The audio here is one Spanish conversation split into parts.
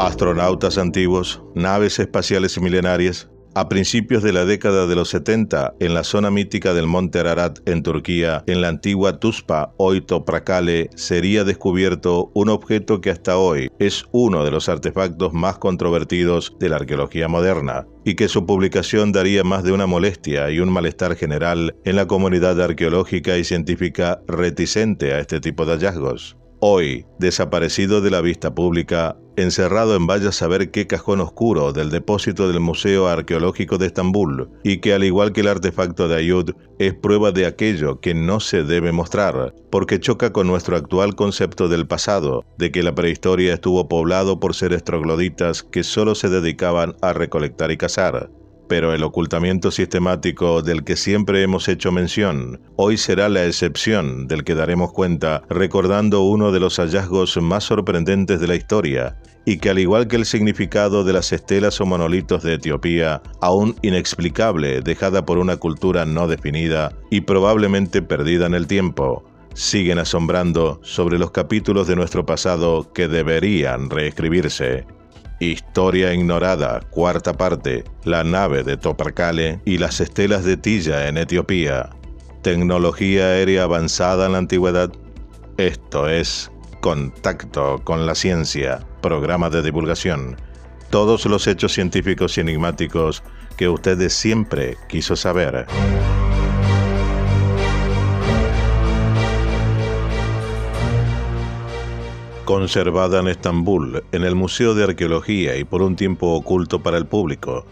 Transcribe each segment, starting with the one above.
Astronautas antiguos, naves espaciales milenarias. A principios de la década de los 70, en la zona mítica del Monte Ararat, en Turquía, en la antigua Tuzla, hoy Toprakale, sería descubierto un objeto que hasta hoy es uno de los artefactos más controvertidos de la arqueología moderna, y que su publicación daría más de una molestia y un malestar general en la comunidad arqueológica y científica reticente a este tipo de hallazgos. Hoy, desaparecido de la vista pública, encerrado en vaya a saber qué cajón oscuro del depósito del Museo Arqueológico de Estambul, y que al igual que el artefacto de Ayud, es prueba de aquello que no se debe mostrar, porque choca con nuestro actual concepto del pasado, de que la prehistoria estuvo poblado por seres trogloditas que solo se dedicaban a recolectar y cazar. Pero el ocultamiento sistemático del que siempre hemos hecho mención, hoy será la excepción del que daremos cuenta recordando uno de los hallazgos más sorprendentes de la historia, y que al igual que el significado de las estelas o monolitos de Etiopía, aún inexplicable, dejada por una cultura no definida y probablemente perdida en el tiempo, siguen asombrando sobre los capítulos de nuestro pasado que deberían reescribirse. Historia ignorada, cuarta parte, la nave de Toprakale y las estelas de Tilla en Etiopía. Tecnología aérea avanzada en la antigüedad. Esto es Contacto con la Ciencia, programa de divulgación. Todos los hechos científicos y enigmáticos que usted siempre quiso saber. Conservada en Estambul, en el Museo de Arqueología y por un tiempo oculto para el público,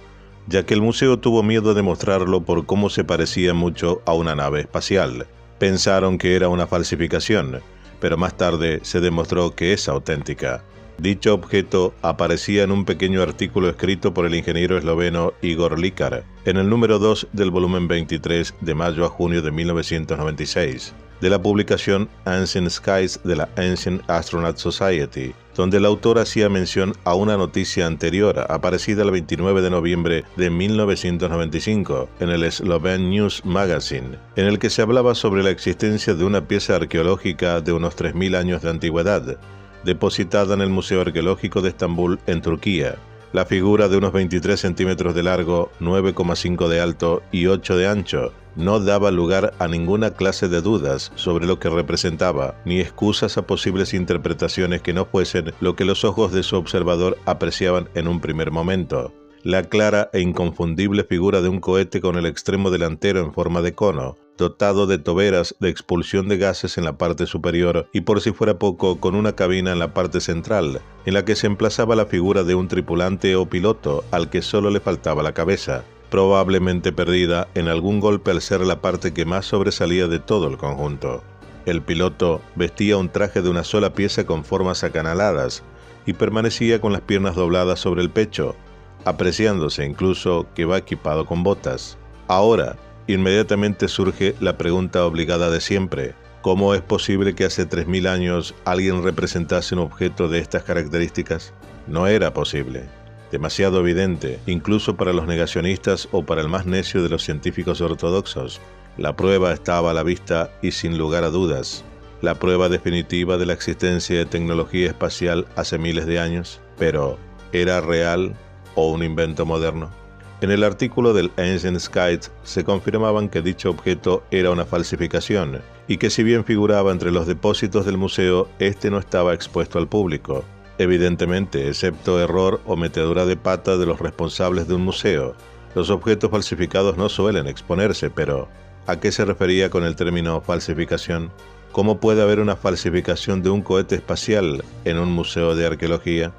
ya que el museo tuvo miedo de mostrarlo por cómo se parecía mucho a una nave espacial. Pensaron que era una falsificación, pero más tarde se demostró que es auténtica. Dicho objeto aparecía en un pequeño artículo escrito por el ingeniero esloveno Igor Likar, en el número 2 del volumen 23 de mayo a junio de 1996, de la publicación Ancient Skies de la Ancient Astronaut Society, donde el autor hacía mención a una noticia anterior, aparecida el 29 de noviembre de 1995, en el Sloven News Magazine, en el que se hablaba sobre la existencia de una pieza arqueológica de unos 3000 años de antigüedad, depositada en el Museo Arqueológico de Estambul, en Turquía. La figura de unos 23 centímetros de largo, 9,5 de alto y 8 de ancho, no daba lugar a ninguna clase de dudas sobre lo que representaba, ni excusas a posibles interpretaciones que no fuesen lo que los ojos de su observador apreciaban en un primer momento: la clara e inconfundible figura de un cohete con el extremo delantero en forma de cono, dotado de toberas de expulsión de gases en la parte superior y, por si fuera poco, con una cabina en la parte central, en la que se emplazaba la figura de un tripulante o piloto al que solo le faltaba la cabeza, probablemente perdida en algún golpe al ser la parte que más sobresalía de todo el conjunto. El piloto vestía un traje de una sola pieza con formas acanaladas y permanecía con las piernas dobladas sobre el pecho, apreciándose incluso que va equipado con botas. Ahora, inmediatamente surge la pregunta obligada de siempre: ¿cómo es posible que hace 3000 años alguien representase un objeto de estas características? No era posible. Demasiado evidente, incluso para los negacionistas o para el más necio de los científicos ortodoxos. La prueba estaba a la vista y sin lugar a dudas. La prueba definitiva de la existencia de tecnología espacial hace miles de años. Pero, ¿era real o un invento moderno? En el artículo del Ancient Skies se confirmaban que dicho objeto era una falsificación y que si bien figuraba entre los depósitos del museo, este no estaba expuesto al público. Evidentemente, excepto error o metedura de pata de los responsables de un museo, los objetos falsificados no suelen exponerse, pero ¿a qué se refería con el término falsificación? ¿Cómo puede haber una falsificación de un cohete espacial en un museo de arqueología?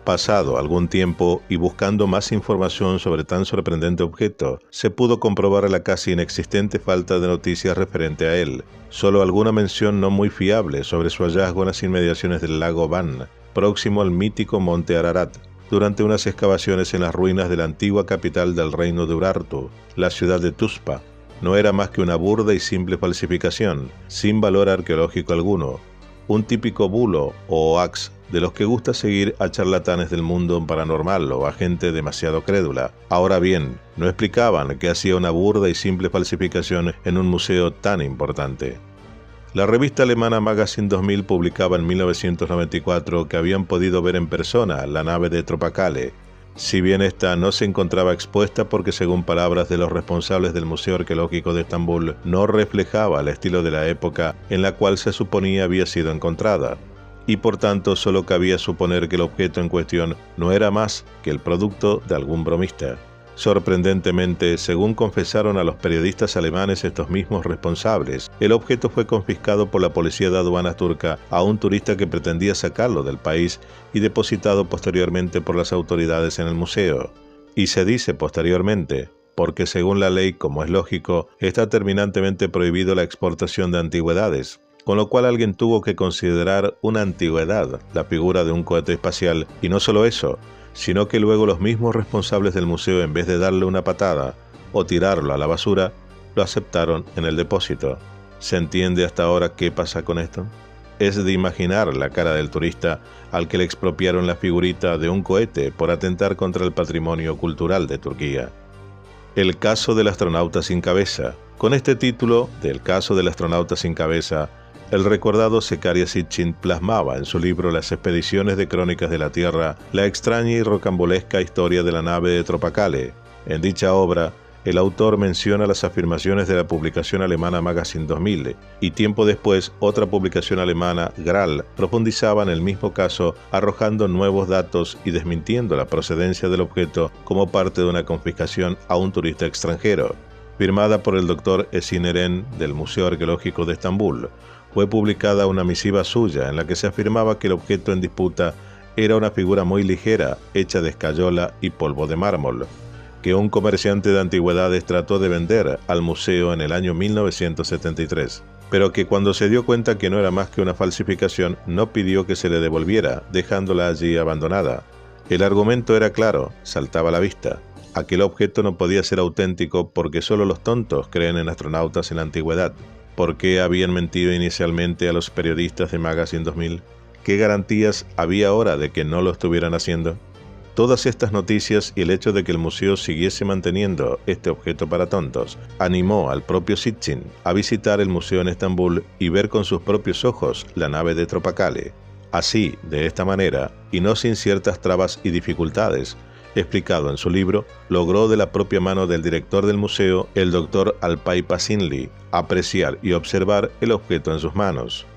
Pasado algún tiempo y buscando más información sobre tan sorprendente objeto, se pudo comprobar la casi inexistente falta de noticias referente a él. Solo alguna mención no muy fiable sobre su hallazgo en las inmediaciones del lago Van, próximo al mítico Monte Ararat, durante unas excavaciones en las ruinas de la antigua capital del reino de Urartu, la ciudad de Tuzla. No era más que una burda y simple falsificación, sin valor arqueológico alguno, un típico bulo o hoax de los que gusta seguir a charlatanes del mundo paranormal o a gente demasiado crédula. Ahora bien, no explicaban qué hacía una burda y simple falsificación en un museo tan importante. La revista alemana Magazine 2000 publicaba en 1994 que habían podido ver en persona la nave de Tropakale, si bien esta no se encontraba expuesta porque, según palabras de los responsables del Museo Arqueológico de Estambul, no reflejaba el estilo de la época en la cual se suponía había sido encontrada, y por tanto solo cabía suponer que el objeto en cuestión no era más que el producto de algún bromista. Sorprendentemente, según confesaron a los periodistas alemanes estos mismos responsables, el objeto fue confiscado por la policía de aduanas turca a un turista que pretendía sacarlo del país y depositado posteriormente por las autoridades en el museo. Y se dice posteriormente, porque según la ley, como es lógico, está terminantemente prohibido la exportación de antigüedades, con lo cual alguien tuvo que considerar una antigüedad la figura de un cohete espacial, y no solo eso, sino que luego los mismos responsables del museo, en vez de darle una patada o tirarlo a la basura, lo aceptaron en el depósito. ¿Se entiende hasta ahora qué pasa con esto? Es de imaginar la cara del turista al que le expropiaron la figurita de un cohete por atentar contra el patrimonio cultural de Turquía. El caso del astronauta sin cabeza. Con este título, del caso del astronauta sin cabeza, el recordado Zecharia Sitchin plasmaba en su libro Las expediciones de crónicas de la Tierra la extraña y rocambolesca historia de la nave de Tropakale. En dicha obra, el autor menciona las afirmaciones de la publicación alemana Magazine 2000 y tiempo después otra publicación alemana, Gral, profundizaba en el mismo caso, arrojando nuevos datos y desmintiendo la procedencia del objeto como parte de una confiscación a un turista extranjero. Firmada por el Dr. Esin Eren del Museo Arqueológico de Estambul, fue publicada una misiva suya en la que se afirmaba que el objeto en disputa era una figura muy ligera, hecha de escayola y polvo de mármol, que un comerciante de antigüedades trató de vender al museo en el año 1973, pero que cuando se dio cuenta que no era más que una falsificación, no pidió que se le devolviera, dejándola allí abandonada. El argumento era claro, saltaba a la vista. Aquel objeto no podía ser auténtico porque solo los tontos creen en astronautas en la antigüedad. ¿Por qué habían mentido inicialmente a los periodistas de Magazine 2000? ¿Qué garantías había ahora de que no lo estuvieran haciendo? Todas estas noticias y el hecho de que el museo siguiese manteniendo este objeto para tontos animó al propio Sitchin a visitar el museo en Estambul y ver con sus propios ojos la nave de Tropakale. Así, de esta manera, y no sin ciertas trabas y dificultades, explicado en su libro, logró de la propia mano del director del museo, el Dr. Alpay Pasinli, apreciar y observar el objeto en sus manos.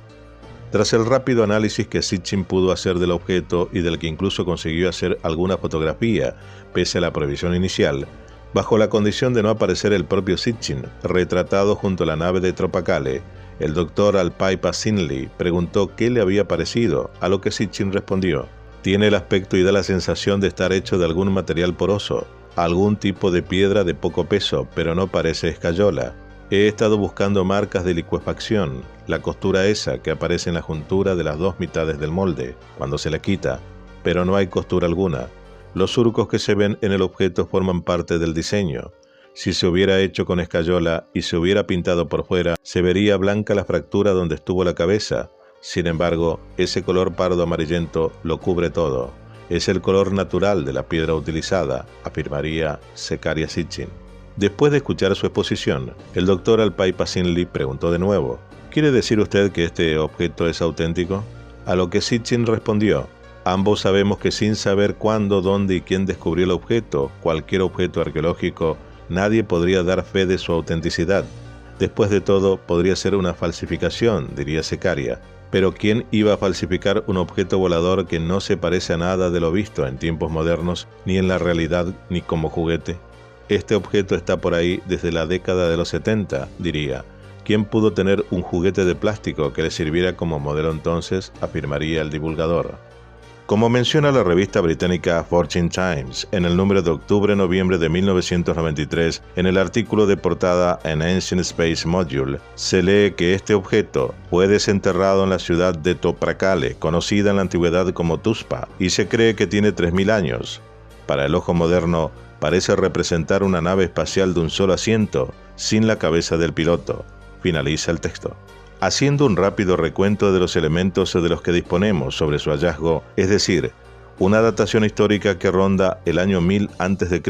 Tras el rápido análisis que Sitchin pudo hacer del objeto y del que incluso consiguió hacer alguna fotografía, pese a la prohibición inicial, bajo la condición de no aparecer el propio Sitchin, retratado junto a la nave de Tropakale, el Dr. Alpay Pasinli preguntó qué le había parecido, a lo que Sitchin respondió: tiene el aspecto y da la sensación de estar hecho de algún material poroso, algún tipo de piedra de poco peso, pero no parece escayola. He estado buscando marcas de licuefacción, la costura esa que aparece en la juntura de las dos mitades del molde, cuando se le quita, pero no hay costura alguna. Los surcos que se ven en el objeto forman parte del diseño. Si se hubiera hecho con escayola y se hubiera pintado por fuera, se vería blanca la fractura donde estuvo la cabeza. Sin embargo, ese color pardo amarillento lo cubre todo. Es el color natural de la piedra utilizada, afirmaría Zecharia Sitchin. Después de escuchar su exposición, el Dr. Alpay Pasinli preguntó de nuevo: ¿quiere decir usted que este objeto es auténtico? A lo que Sitchin respondió: ambos sabemos que sin saber cuándo, dónde y quién descubrió el objeto, cualquier objeto arqueológico, nadie podría dar fe de su autenticidad. Después de todo, podría ser una falsificación, diría Zecharia. Pero ¿quién iba a falsificar un objeto volador que no se parece a nada de lo visto en tiempos modernos, ni en la realidad, ni como juguete? Este objeto está por ahí desde la década de los 70, diría. ¿Quién pudo tener un juguete de plástico que le sirviera como modelo entonces?, afirmaría el divulgador. Como menciona la revista británica Fortune Times en el número de octubre-noviembre de 1993, en el artículo de portada en Ancient Space Module, se lee que este objeto fue desenterrado en la ciudad de Toprakale, conocida en la antigüedad como Tuspa, y se cree que tiene 3000 años. Para el ojo moderno, parece representar una nave espacial de un solo asiento, sin la cabeza del piloto. Finaliza el texto. Haciendo un rápido recuento de los elementos de los que disponemos sobre su hallazgo, es decir, una datación histórica que ronda el año 1000 a.C.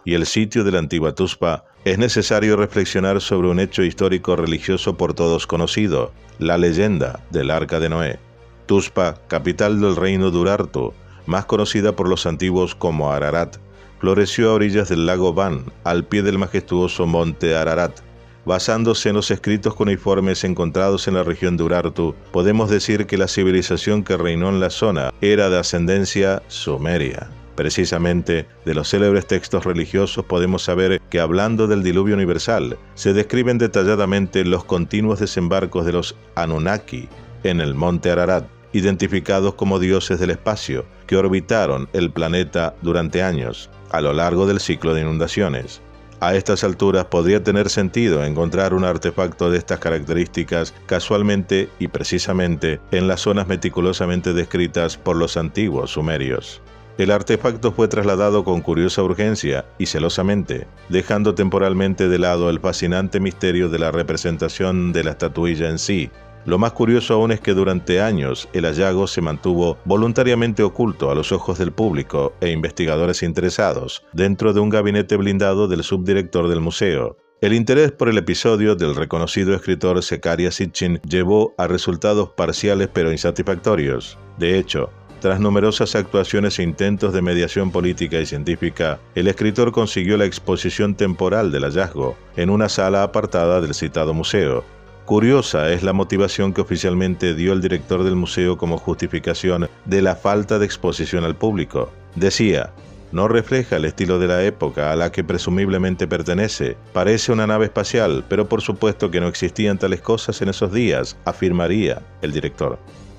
y el sitio de la antigua Tuspa, es necesario reflexionar sobre un hecho histórico religioso por todos conocido, la leyenda del Arca de Noé. Tuspa, capital del reino de Urartu, más conocida por los antiguos como Ararat, floreció a orillas del lago Van, al pie del majestuoso monte Ararat. Basándose en los escritos cuneiformes encontrados en la región de Urartu, podemos decir que la civilización que reinó en la zona era de ascendencia sumeria. Precisamente, de los célebres textos religiosos podemos saber que, hablando del diluvio universal, se describen detalladamente los continuos desembarcos de los Anunnaki en el monte Ararat, identificados como dioses del espacio, que orbitaron el planeta durante años, a lo largo del ciclo de inundaciones. A estas alturas podría tener sentido encontrar un artefacto de estas características casualmente y precisamente en las zonas meticulosamente descritas por los antiguos sumerios. El artefacto fue trasladado con curiosa urgencia y celosamente, dejando temporalmente de lado el fascinante misterio de la representación de la estatuilla en sí. Lo más curioso aún es que durante años el hallazgo se mantuvo voluntariamente oculto a los ojos del público e investigadores interesados, dentro de un gabinete blindado del subdirector del museo. El interés por el episodio del reconocido escritor Zecharia Sitchin llevó a resultados parciales pero insatisfactorios. De hecho, tras numerosas actuaciones e intentos de mediación política y científica, el escritor consiguió la exposición temporal del hallazgo en una sala apartada del citado museo. Curiosa es la motivación que oficialmente dio el director del museo como justificación de la falta de exposición al público. Decía: no refleja el estilo de la época a la que presumiblemente pertenece. Parece una nave espacial, pero por supuesto que no existían tales cosas en esos días, afirmaría el director.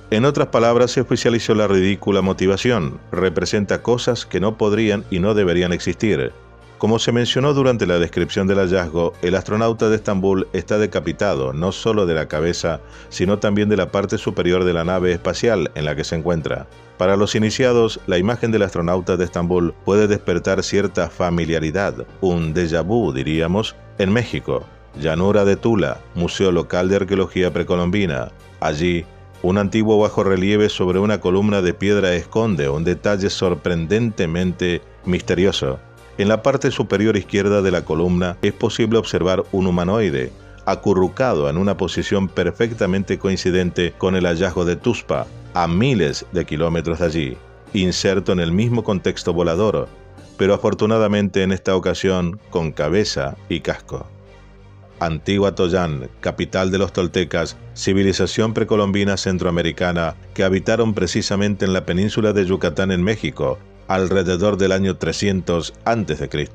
En otras palabras, se oficializó la ridícula motivación. Representa cosas que no podrían y no deberían existir. Como se mencionó durante la descripción del hallazgo, el astronauta de Estambul está decapitado no solo de la cabeza, sino también de la parte superior de la nave espacial en la que se encuentra. Para los iniciados, la imagen del astronauta de Estambul puede despertar cierta familiaridad, un déjà vu diríamos, en México. Llanura de Tula, Museo Local de Arqueología Precolombina. Allí, un antiguo bajorrelieve sobre una columna de piedra esconde un detalle sorprendentemente misterioso. En la parte superior izquierda de la columna es posible observar un humanoide, acurrucado en una posición perfectamente coincidente con el hallazgo de Tuspa, a miles de kilómetros de allí, inserto en el mismo contexto volador, pero afortunadamente en esta ocasión con cabeza y casco. Antigua Toyán, capital de los toltecas, civilización precolombina centroamericana que habitaron precisamente en la península de Yucatán en México, alrededor del año 300 a.C.,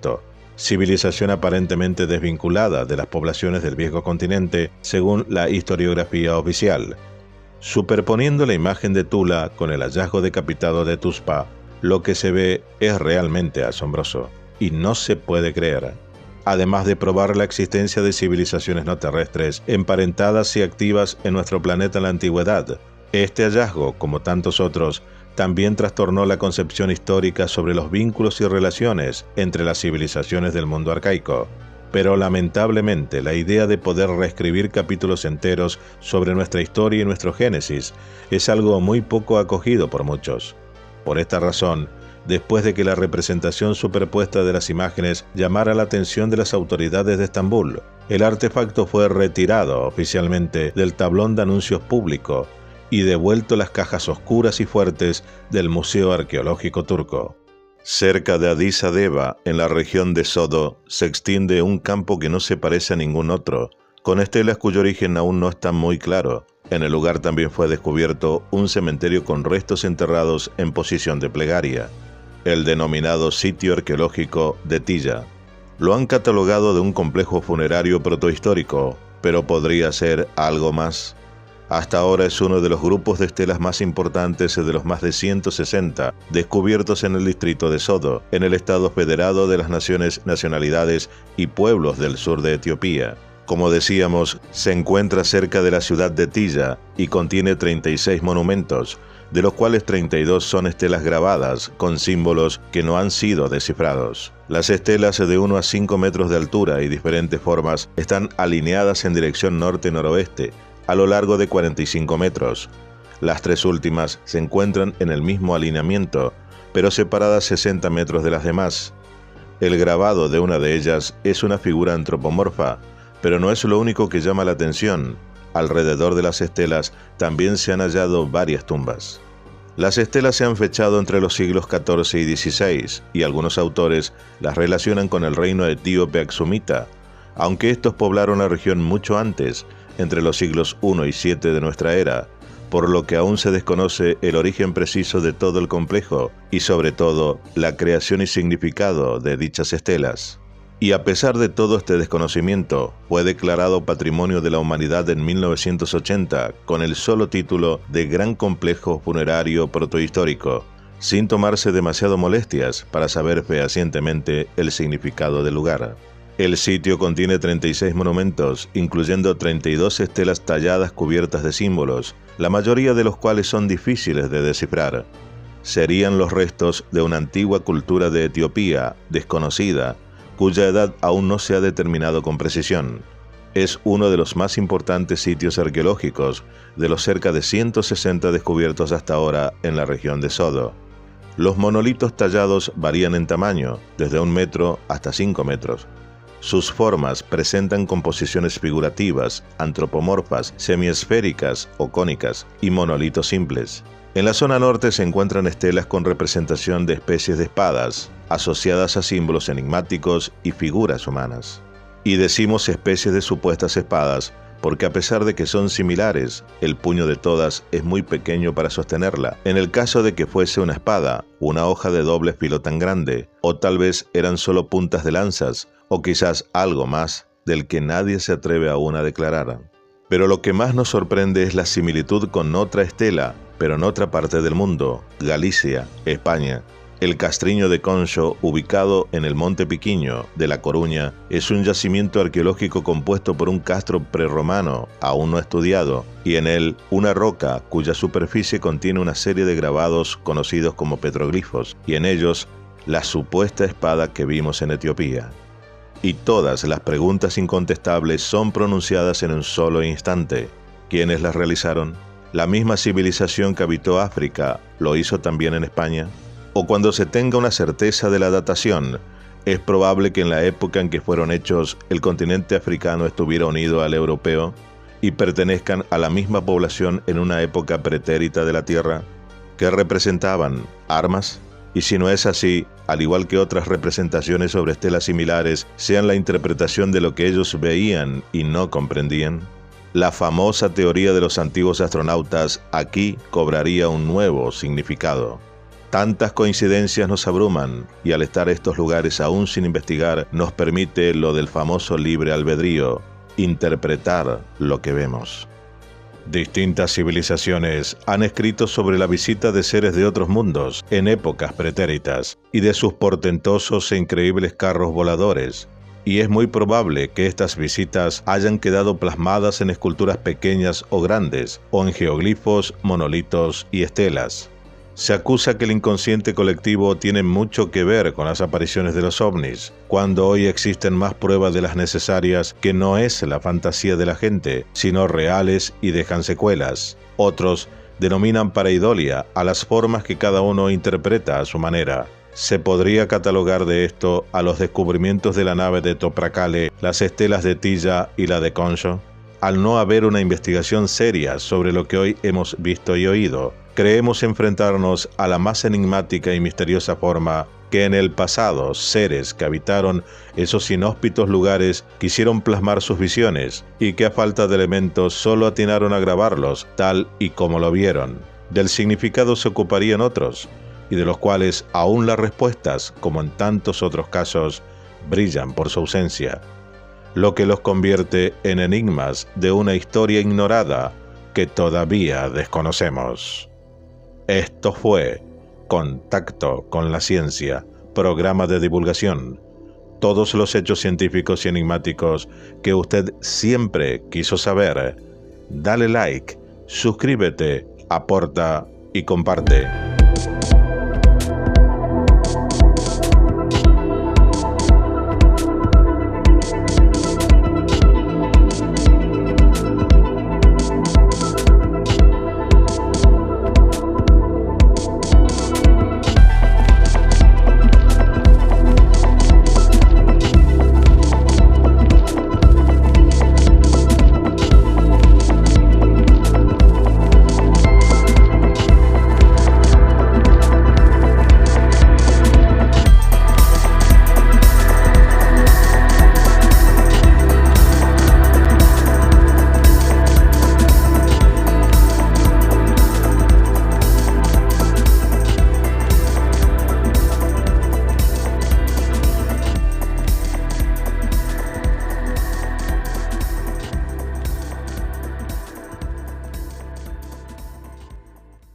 civilización aparentemente desvinculada de las poblaciones del viejo continente según la historiografía oficial. Superponiendo la imagen de Tula con el hallazgo decapitado de Tuspa, lo que se ve es realmente asombroso y no se puede creer. Además de probar la existencia de civilizaciones no terrestres emparentadas y activas en nuestro planeta en la antigüedad, este hallazgo, como tantos otros, también trastornó la concepción histórica sobre los vínculos y relaciones entre las civilizaciones del mundo arcaico. Pero lamentablemente la idea de poder reescribir capítulos enteros sobre nuestra historia y nuestro génesis es algo muy poco acogido por muchos. Por esta razón, después de que la representación superpuesta de las imágenes llamara la atención de las autoridades de Estambul, el artefacto fue retirado oficialmente del tablón de anuncios público y devuelto a las cajas oscuras y fuertes del Museo Arqueológico Turco. Cerca de Addis Abeba, en la región de Sodo, se extiende un campo que no se parece a ningún otro, con estelas cuyo origen aún no está muy claro. En el lugar también fue descubierto un cementerio con restos enterrados en posición de plegaria, el denominado sitio arqueológico de Tilla. Lo han catalogado de un complejo funerario protohistórico, pero podría ser algo más. Hasta ahora es uno de los grupos de estelas más importantes de los más de 160 descubiertos en el distrito de Sodo, en el Estado Federado de las Nacionalidades y Pueblos del sur de Etiopía. Como decíamos, se encuentra cerca de la ciudad de Tilla y contiene 36 monumentos, de los cuales 32 son estelas grabadas con símbolos que no han sido descifrados. Las estelas de 1 a 5 metros de altura y diferentes formas están alineadas en dirección norte-noroeste, a lo largo de 45 metros. Las tres últimas se encuentran en el mismo alineamiento, pero separadas 60 metros de las demás. El grabado de una de ellas es una figura antropomorfa, pero no es lo único que llama la atención. Alrededor de las estelas también se han hallado varias tumbas. Las estelas se han fechado entre los siglos XIV y XVI, y algunos autores las relacionan con el reino etíope axumita, aunque estos poblaron la región mucho antes, entre los siglos I y VII de nuestra era, por lo que aún se desconoce el origen preciso de todo el complejo y sobre todo la creación y significado de dichas estelas. Y a pesar de todo este desconocimiento, fue declarado Patrimonio de la Humanidad en 1980 con el solo título de Gran Complejo Funerario Protohistórico, sin tomarse demasiado molestias para saber fehacientemente el significado del lugar. El sitio contiene 36 monumentos, incluyendo 32 estelas talladas cubiertas de símbolos, la mayoría de los cuales son difíciles de descifrar. Serían los restos de una antigua cultura de Etiopía, desconocida, cuya edad aún no se ha determinado con precisión. Es uno de los más importantes sitios arqueológicos de los cerca de 160 descubiertos hasta ahora en la región de Sodo. Los monolitos tallados varían en tamaño, desde 1 metro hasta 5 metros. Sus formas presentan composiciones figurativas, antropomorfas, semiesféricas o cónicas y monolitos simples. En la zona norte se encuentran estelas con representación de especies de espadas, asociadas a símbolos enigmáticos y figuras humanas. Y decimos especies de supuestas espadas porque a pesar de que son similares, el puño de todas es muy pequeño para sostenerla. En el caso de que fuese una espada, una hoja de doble filo tan grande, o tal vez eran solo puntas de lanzas, o quizás algo más del que nadie se atreve aún a declarar. Pero lo que más nos sorprende es la similitud con otra estela, pero en otra parte del mundo, Galicia, España. El Castriño de Conxo, ubicado en el Monte Piquiño de La Coruña, es un yacimiento arqueológico compuesto por un castro prerromano aún no estudiado, y en él una roca cuya superficie contiene una serie de grabados conocidos como petroglifos, y en ellos la supuesta espada que vimos en Etiopía. Y todas las preguntas incontestables son pronunciadas en un solo instante. ¿Quiénes las realizaron? ¿La misma civilización que habitó África lo hizo también en España? O cuando se tenga una certeza de la datación, es probable que en la época en que fueron hechos el continente africano estuviera unido al europeo y pertenezcan a la misma población en una época pretérita de la Tierra. ¿Qué representaban? ¿Armas? Y si no es así, al igual que otras representaciones sobre estelas similares, sean la interpretación de lo que ellos veían y no comprendían. La famosa teoría de los antiguos astronautas aquí cobraría un nuevo significado. Tantas coincidencias nos abruman, y al estar estos lugares aún sin investigar, nos permite lo del famoso libre albedrío, interpretar lo que vemos. Distintas civilizaciones han escrito sobre la visita de seres de otros mundos en épocas pretéritas, y de sus portentosos e increíbles carros voladores, y es muy probable que estas visitas hayan quedado plasmadas en esculturas pequeñas o grandes, o en geoglifos, monolitos y estelas. Se acusa que el inconsciente colectivo tiene mucho que ver con las apariciones de los ovnis, cuando hoy existen más pruebas de las necesarias que no es la fantasía de la gente, sino reales y dejan secuelas. Otros denominan pareidolia a las formas que cada uno interpreta a su manera. Se podría catalogar de esto a los descubrimientos de la nave de Toprakale, las estelas de Tilla y la de Conxo. Al no haber una investigación seria sobre lo que hoy hemos visto y oído, creemos enfrentarnos a la más enigmática y misteriosa forma que en el pasado seres que habitaron esos inhóspitos lugares quisieron plasmar sus visiones y que a falta de elementos solo atinaron a grabarlos tal y como lo vieron. Del significado se ocuparían otros, y de los cuales aún las respuestas, como en tantos otros casos, brillan por su ausencia, lo que los convierte en enigmas de una historia ignorada que todavía desconocemos. Esto fue Contacto con la Ciencia, programa de divulgación. Todos los hechos científicos y enigmáticos que usted siempre quiso saber. Dale like, suscríbete, aporta y comparte.